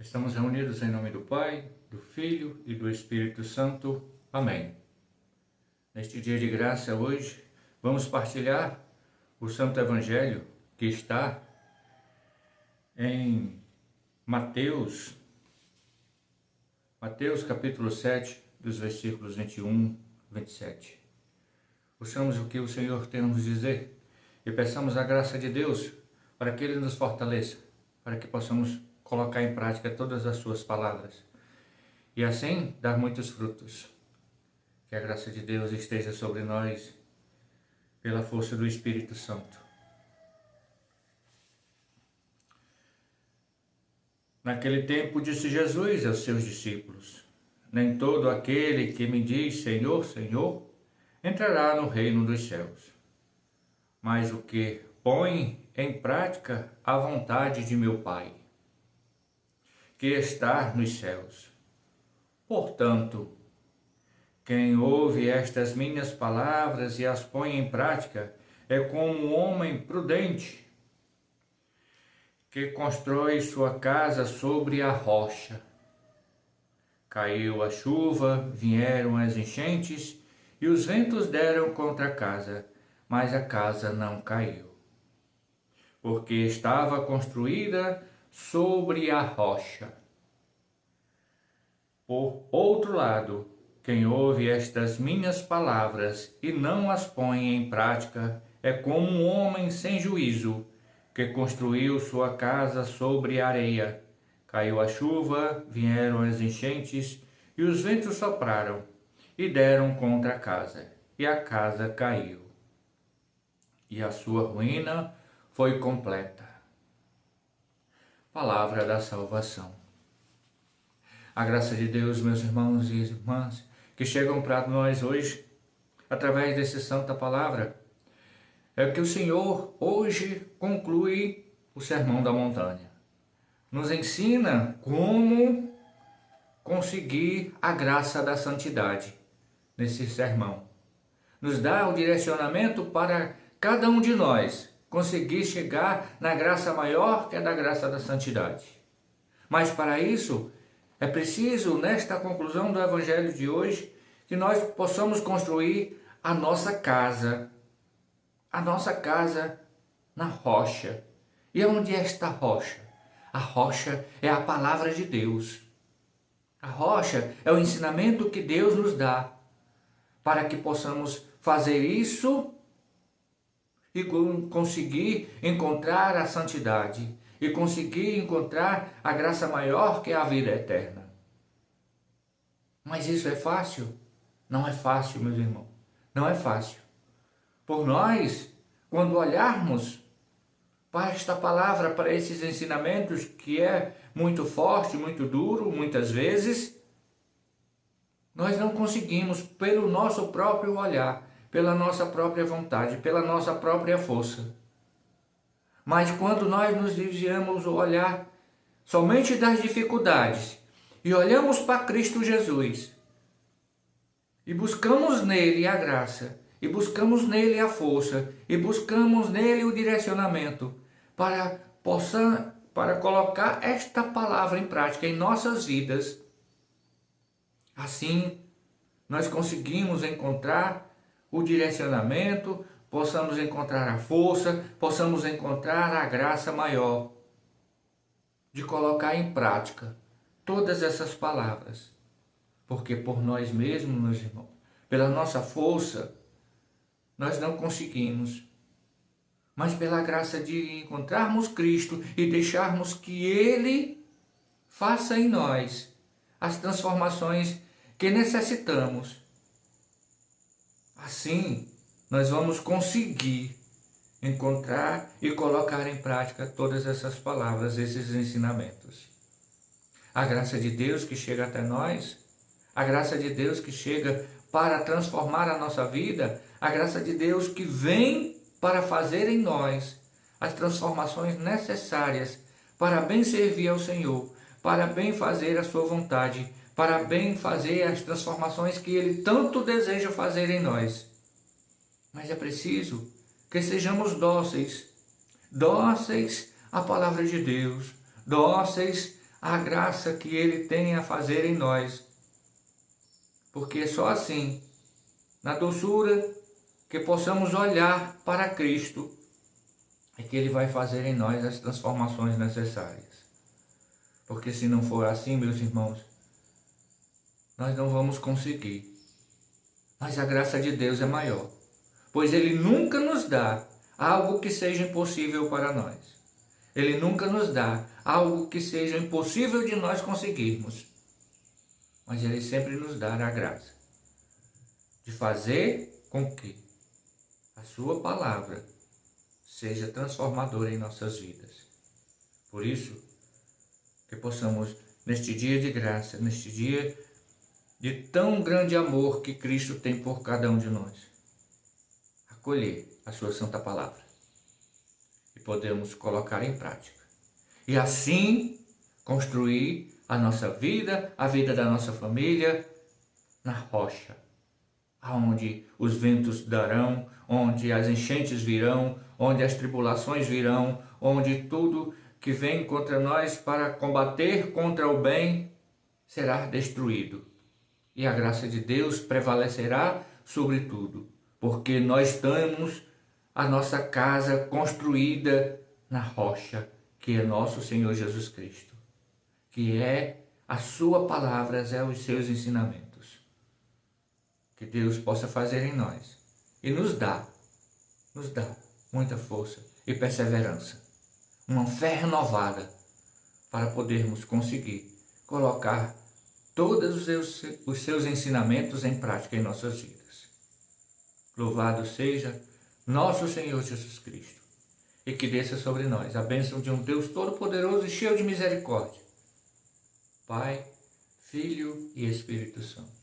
Estamos reunidos em nome do Pai, do Filho e do Espírito Santo. Amém. Neste dia de graça hoje, vamos partilhar o Santo Evangelho que está em Mateus capítulo 7, dos versículos 21 e 27. Ouçamos o que o Senhor tem a nos dizer e peçamos a graça de Deus para que Ele nos fortaleça, para que possamos colocar em prática todas as suas palavras e assim dar muitos frutos. Que a graça de Deus esteja sobre nós pela força do Espírito Santo. Naquele tempo disse Jesus aos seus discípulos: nem todo aquele que me diz Senhor, Senhor, entrará no reino dos céus, mas o que põe em prática a vontade de meu Pai, que está nos céus. Portanto, quem ouve estas minhas palavras e as põe em prática é como um homem prudente que constrói sua casa sobre a rocha. Caiu a chuva, vieram as enchentes e os ventos deram contra a casa, mas a casa não caiu, porque estava construída sobre a rocha. Por outro lado, quem ouve estas minhas palavras e não as põe em prática é como um homem sem juízo que construiu sua casa sobre a areia. Caiu a chuva, vieram as enchentes e os ventos sopraram e deram contra a casa, e a casa caiu. E a sua ruína foi completa. Palavra da salvação. A graça de Deus, meus irmãos e irmãs, que chegam para nós hoje, através dessa santa palavra, é que o Senhor hoje conclui o Sermão da Montanha. Nos ensina como conseguir a graça da santidade nesse sermão. Nos dá o direcionamento para cada um de nós conseguir chegar na graça maior, que é da graça da santidade. Mas para isso, é preciso, nesta conclusão do Evangelho de hoje, que nós possamos construir a nossa casa na rocha. E onde é esta rocha? A rocha é a palavra de Deus. A rocha é o ensinamento que Deus nos dá para que possamos fazer isso e conseguir encontrar a santidade e conseguir encontrar a graça maior, que é a vida eterna. Mas isso é fácil? Não é fácil, meus irmãos. Não é fácil. Por nós, quando olharmos para esta palavra, para esses ensinamentos, que é muito forte, muito duro, muitas vezes, nós não conseguimos, pelo nosso próprio olhar, pela nossa própria vontade, pela nossa própria força. Mas quando nós nos desviamos o olhar somente das dificuldades e olhamos para Cristo Jesus e buscamos nele a graça, e buscamos nele a força, e buscamos nele o direcionamento para colocar esta palavra em prática em nossas vidas, assim nós conseguimos encontrar o direcionamento, possamos encontrar a força, possamos encontrar a graça maior de colocar em prática todas essas palavras. Porque por nós mesmos, meus irmãos, pela nossa força, nós não conseguimos. Mas pela graça de encontrarmos Cristo e deixarmos que Ele faça em nós as transformações que necessitamos, assim nós vamos conseguir encontrar e colocar em prática todas essas palavras, esses ensinamentos. A graça de Deus que chega até nós, a graça de Deus que chega para transformar a nossa vida, a graça de Deus que vem para fazer em nós as transformações necessárias para bem servir ao Senhor, para bem fazer a sua vontade, para bem fazer as transformações que Ele tanto deseja fazer em nós. Mas é preciso que sejamos dóceis à palavra de Deus, dóceis a graça que Ele tem a fazer em nós. Porque é só assim, na doçura, que possamos olhar para Cristo, é que Ele vai fazer em nós as transformações necessárias. Porque se não for assim, meus irmãos, nós não vamos conseguir. Mas a graça de Deus é maior, pois Ele nunca nos dá algo que seja impossível para nós. Ele nunca nos dá algo que seja impossível de nós conseguirmos. Mas Ele sempre nos dá a graça de fazer com que a Sua palavra seja transformadora em nossas vidas. Por isso, que possamos, neste dia de graça, neste dia de tão grande amor que Cristo tem por cada um de nós, acolher a Sua santa palavra e podemos colocar em prática. E assim construir a nossa vida, a vida da nossa família, na rocha, aonde os ventos darão, onde as enchentes virão, onde as tribulações virão, onde tudo que vem contra nós para combater contra o bem será destruído. E a graça de Deus prevalecerá sobre tudo, porque nós temos a nossa casa construída na rocha, que é nosso Senhor Jesus Cristo, que é a Sua palavra, é os seus ensinamentos. Que Deus possa fazer em nós e nos dá muita força e perseverança, uma fé renovada para podermos conseguir colocar todos os seus ensinamentos em prática em nossas vidas. Louvado seja nosso Senhor Jesus Cristo, e que desça sobre nós a bênção de um Deus todo-poderoso e cheio de misericórdia, Pai, Filho e Espírito Santo.